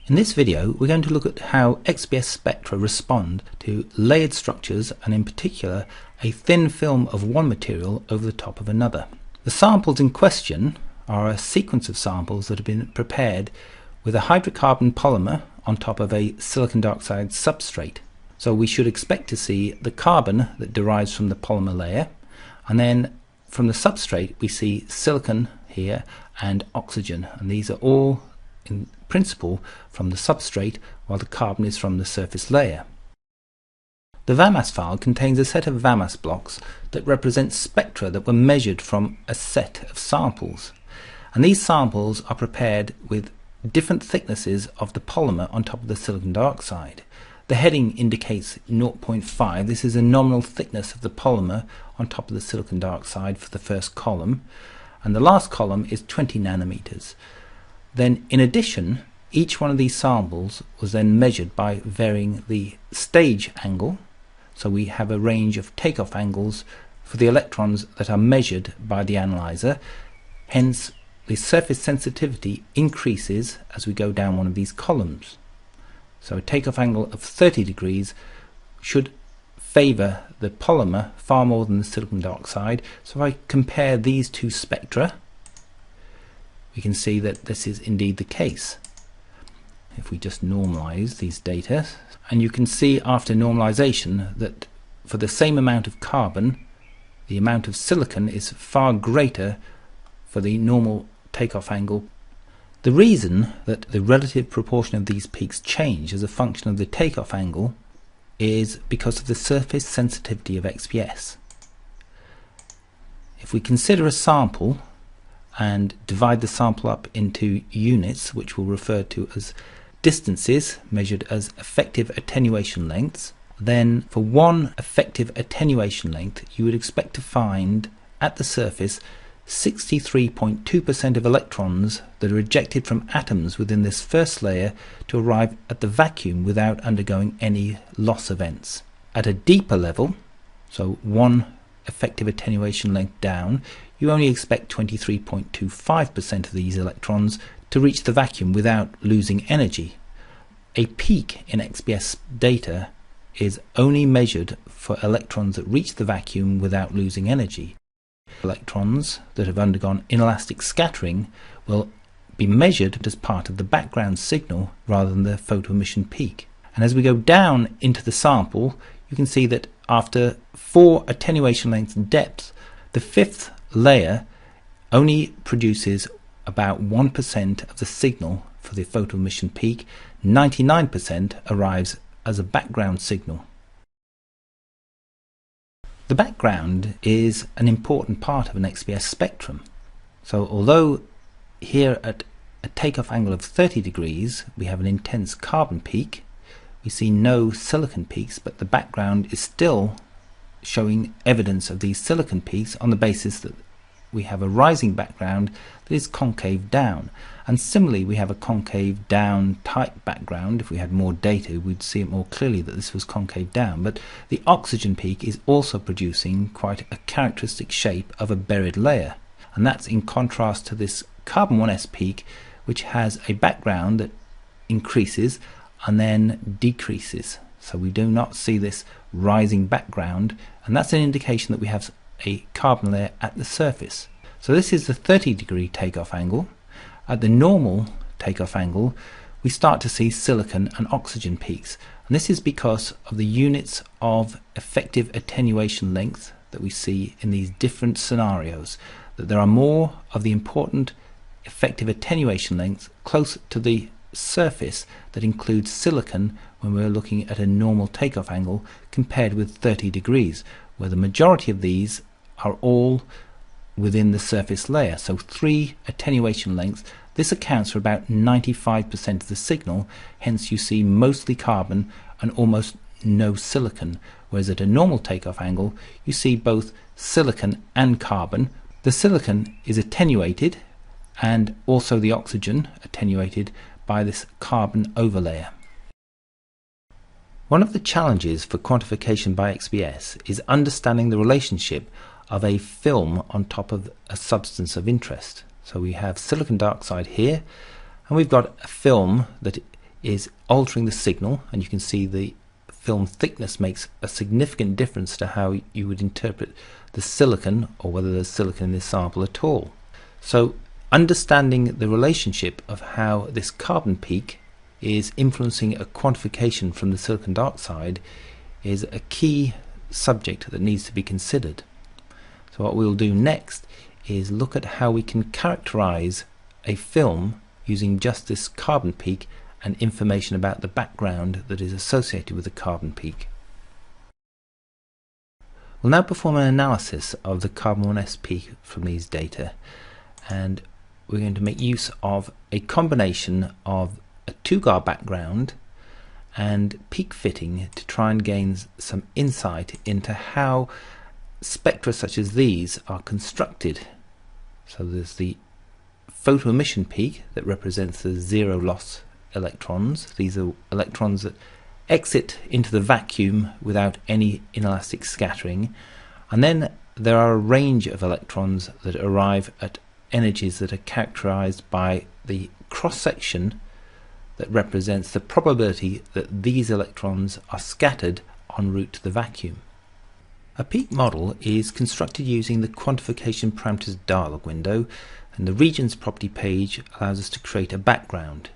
In this video we're going to look at how XPS spectra respond to layered structures, and in particular a thin film of one material over the top of another. The samples in question are a sequence of samples that have been prepared with a hydrocarbon polymer on top of a silicon dioxide substrate. So we should expect to see the carbon that derives from the polymer layer, and then from the substrate we see silicon here and oxygen, and these are all in principle from the substrate, while the carbon is from the surface layer. The VAMAS file contains a set of VAMAS blocks that represent spectra that were measured from a set of samples, and these samples are prepared with different thicknesses of the polymer on top of the silicon dioxide. The heading indicates 0.5. This is a nominal thickness of the polymer on top of the silicon dioxide for the first column, and the last column is 20 nanometers. Then in addition, each one of these samples was then measured by varying the stage angle. So we have a range of takeoff angles for the electrons that are measured by the analyzer. Hence the surface sensitivity increases as we go down one of these columns. So a takeoff angle of 30 degrees should favor the polymer far more than the silicon dioxide. So if I compare these two spectra, we can see that this is indeed the case. If we just normalize these data, and you can see after normalization that for the same amount of carbon, the amount of silicon is far greater for the normal takeoff angle. The reason that the relative proportion of these peaks change as a function of the takeoff angle is because of the surface sensitivity of XPS. If we consider a sample and divide the sample up into units, which we'll refer to as distances measured as effective attenuation lengths, then for one effective attenuation length you would expect to find at the surface 63.2% of electrons that are ejected from atoms within this first layer to arrive at the vacuum without undergoing any loss events. At a deeper level, so one effective attenuation length down, you only expect 23.25% of these electrons to reach the vacuum without losing energy. A peak in XPS data is only measured for electrons that reach the vacuum without losing energy. Electrons that have undergone inelastic scattering will be measured as part of the background signal rather than the photoemission peak. And as we go down into the sample, you can see that after 4 attenuation lengths depth, the fifth layer only produces about 1% of the signal for the photoemission peak. 99% arrives as a background signal. The background is an important part of an XPS spectrum. So although here at a takeoff angle of 30 degrees we have an intense carbon peak, we see no silicon peaks, but the background is still showing evidence of these silicon peaks on the basis that we have a rising background that is concave down. And similarly we have a concave down type background. If we had more data we'd see it more clearly that this was concave down, but the oxygen peak is also producing quite a characteristic shape of a buried layer, and that's in contrast to this carbon 1s peak, which has a background that increases and then decreases. So we do not see this rising background, and that's an indication that we have a carbon layer at the surface. So this is the 30 degree takeoff angle. At the normal takeoff angle we start to see silicon and oxygen peaks, and this is because of the units of effective attenuation length that we see in these different scenarios, that there are more of the important effective attenuation lengths close to the surface that includes silicon when we're looking at a normal takeoff angle compared with 30 degrees, where the majority of these are all within the surface layer. So 3 attenuation lengths. This accounts for about 95% of the signal, hence you see mostly carbon and almost no silicon, whereas at a normal takeoff angle you see both silicon and carbon. The silicon is attenuated and also the oxygen attenuated by this carbon overlayer. One of the challenges for quantification by XPS is understanding the relationship of a film on top of a substance of interest. So we have silicon dioxide here, and we've got a film that is altering the signal, and you can see the film thickness makes a significant difference to how you would interpret the silicon, or whether there's silicon in this sample at all. So understanding the relationship of how this carbon peak is influencing a quantification from the silicon dioxide is a key subject that needs to be considered. So what we'll do next is look at how we can characterize a film using just this carbon peak and information about the background that is associated with the carbon peak. We'll now perform an analysis of the carbon 1s peak from these data, and we're going to make use of a combination of a Tougaard background and peak fitting to try and gain some insight into how spectra such as these are constructed. So there's the photoemission peak that represents the zero loss electrons. These are electrons that exit into the vacuum without any inelastic scattering, and then there are a range of electrons that arrive at energies that are characterized by the cross-section that represents the probability that these electrons are scattered en route to the vacuum. A peak model is constructed using the quantification parameters dialog window, and the regions property page allows us to create a background.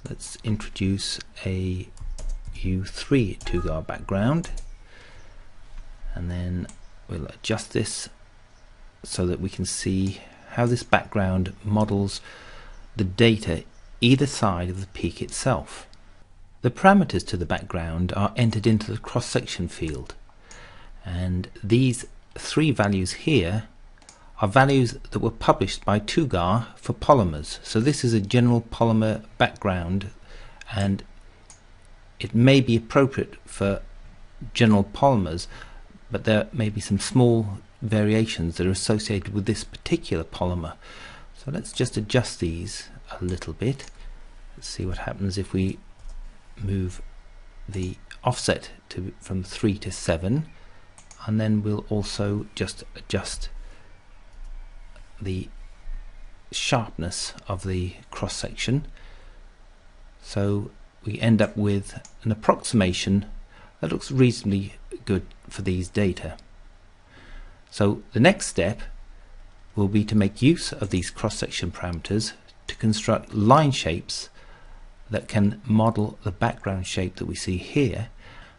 Let's introduce a U3 Tougaard background, and then we'll adjust this so that we can see how this background models the data either side of the peak itself. The parameters to the background are entered into the cross-section field, and these three values here are values that were published by Tougaard for polymers. So this is a general polymer background, and it may be appropriate for general polymers, but there may be some small variations that are associated with this particular polymer. So let's just adjust these a little bit. Let's see what happens if we move the offset from 3 to 7, and then we'll also just adjust the sharpness of the cross section, so we end up with an approximation that looks reasonably good for these data. So the next step will be to make use of these cross-section parameters to construct line shapes that can model the background shape that we see here,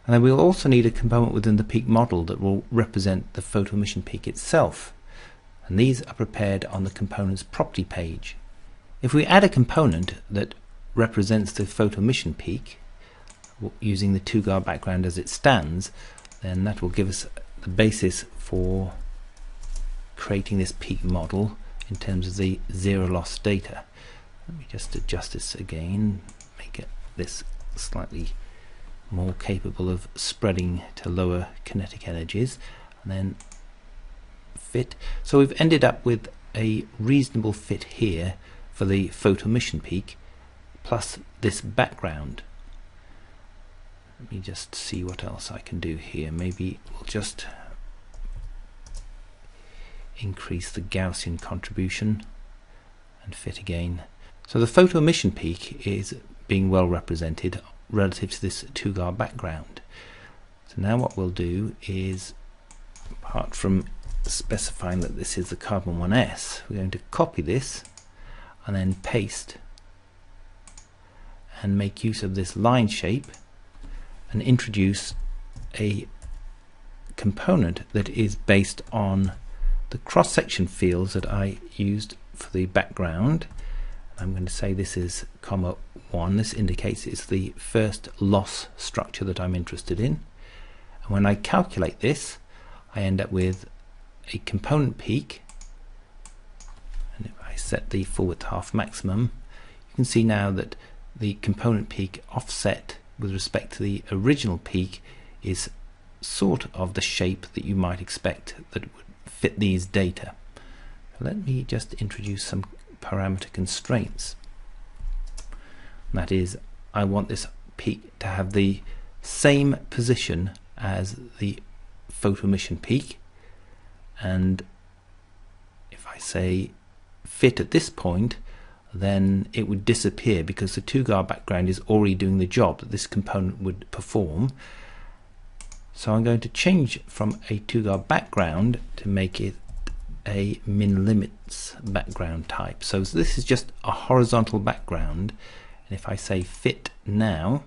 and then we'll also need a component within the peak model that will represent the photoemission peak itself, and these are prepared on the components property page. If we add a component that represents the photoemission peak using the Tougaard background as it stands, then that will give us the basis for creating this peak model in terms of the zero loss data. Let me just adjust this again, make this slightly more capable of spreading to lower kinetic energies, and then fit. So we've ended up with a reasonable fit here for the photoemission peak plus this background. Let me just see what else I can do here. Maybe we'll just increase the Gaussian contribution and fit again. So the photoemission peak is being well represented relative to this Tougaard background. So now what we'll do is, apart from specifying that this is the carbon 1s, we're going to copy this and then paste and make use of this line shape and introduce a component that is based on the cross-section fields that I used for the background. I'm going to say this is comma 1. This indicates it's the first loss structure that I'm interested in, and when I calculate this I end up with a component peak, and if I set the full width half maximum, you can see now that the component peak offset with respect to the original peak is sort of the shape that you might expect that would fit these data. Let me just introduce some parameter constraints. That is, I want this peak to have the same position as the photoemission peak, and if I say fit at this point, then it would disappear because the Tougaard background is already doing the job that this component would perform. So I'm going to change from a Tougaard background to make it a min limits background type. So this is just a horizontal background, and if I say fit now,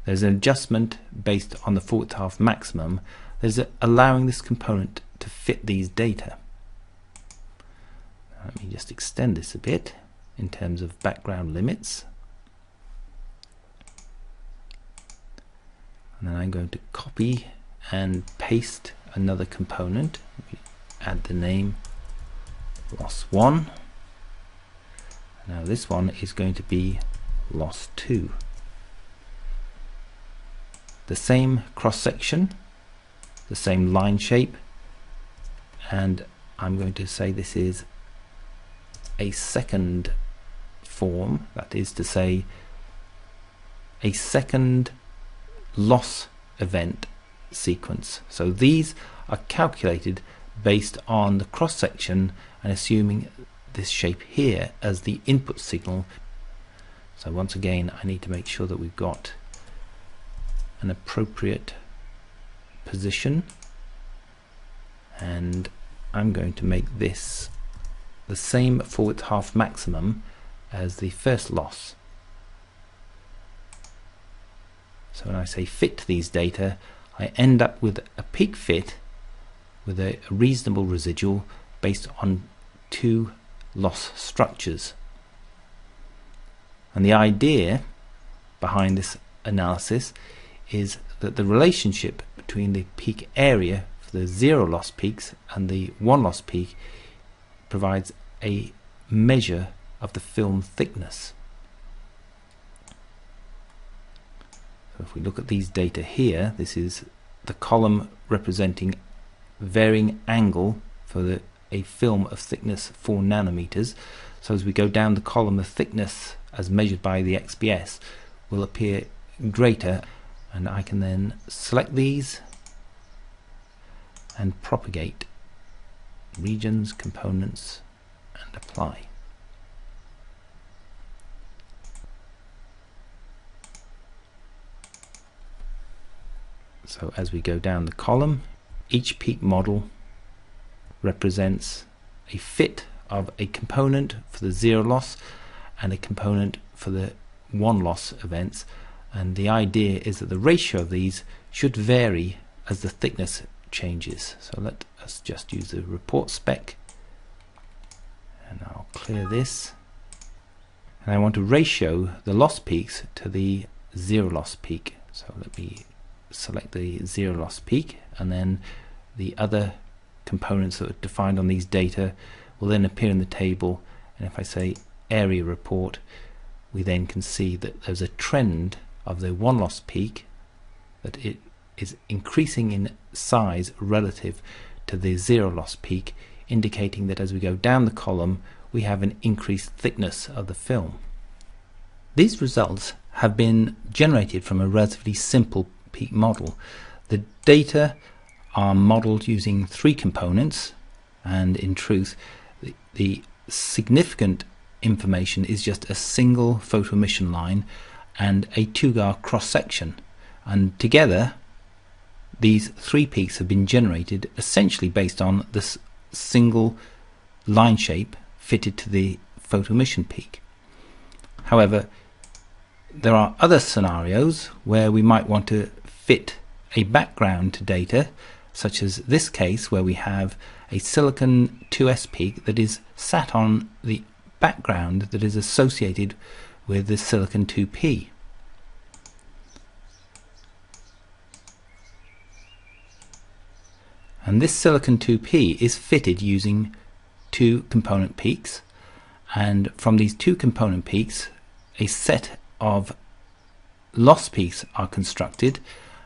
there's an adjustment based on the 4/12 maximum. There's allowing this component to fit these data. Let me just extend this a bit in terms of background limits. And then I'm going to copy and paste another component. Add the name loss1. Now this one is going to be loss2. The same cross section, the same line shape, and I'm going to say this is a second form, that is to say a second loss event sequence. So these are calculated based on the cross section and assuming this shape here as the input signal. So once again, I need to make sure that we've got an appropriate position, and I'm going to make this the same 4/12 maximum as the first loss. So when I say fit these data, I end up with a peak fit with a reasonable residual based on 2 loss structures. And the idea behind this analysis is that the relationship between the peak area for the 0 loss peaks and the 1 loss peak provides a measure of the film thickness. So if we look at these data here, this is the column representing varying angle for a film of thickness 4 nanometers. So as we go down the column, the thickness as measured by the XPS will appear greater, and I can then select these and propagate regions, components, and apply. So as we go down the column, each peak model represents a fit of a component for the 0 loss and a component for the 1 loss events, and the idea is that the ratio of these should vary as the thickness changes. So let us just use the report spec, and I'll clear this, and I want to ratio the loss peaks to the 0 loss peak. So let me select the 0 loss peak, and then the other components that are defined on these data will then appear in the table. And if I say area report, we then can see that there's a trend of the 1 loss peak, that it is increasing in size relative to the 0 loss peak, indicating that as we go down the column we have an increased thickness of the film. These results have been generated from a relatively simple peak model. The data are modeled using 3 components, and in truth the significant information is just a single photo emission line and a Tougaard cross section, and together these 3 peaks have been generated essentially based on this single line shape fitted to the photo emission peak. However, there are other scenarios where we might want to fit a background to data, such as this case where we have a silicon 2s peak that is sat on the background that is associated with the silicon 2p. And this silicon 2p is fitted using 2 component peaks, and from these 2 component peaks a set of loss peaks are constructed,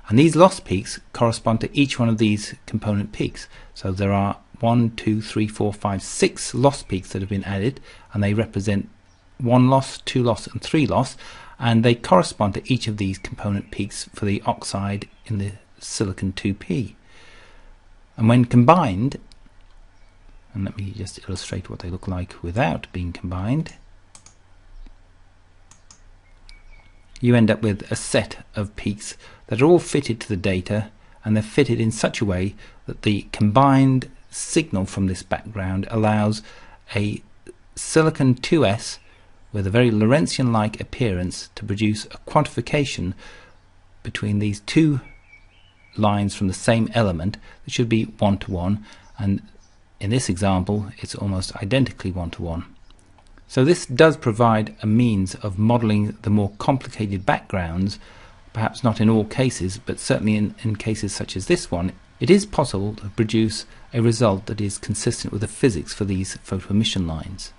and these loss peaks correspond to each one of these component peaks. So there are 1, 2, 3, 4, 5, 6 loss peaks that have been added, and they represent 1 loss, 2 loss and 3 loss, and they correspond to each of these component peaks for the oxide in the silicon 2p. And when combined, And let me just illustrate what they look like without being combined. You end up with a set of peaks that are all fitted to the data, and they're fitted in such a way that the combined signal from this background allows a silicon 2S with a very Lorentzian-like appearance to produce a quantification between these two lines from the same element that should be 1-to-1, and in this example it's almost identically 1-to-1. So this does provide a means of modelling the more complicated backgrounds, perhaps not in all cases, but certainly in cases such as this one, it is possible to produce a result that is consistent with the physics for these photoemission lines.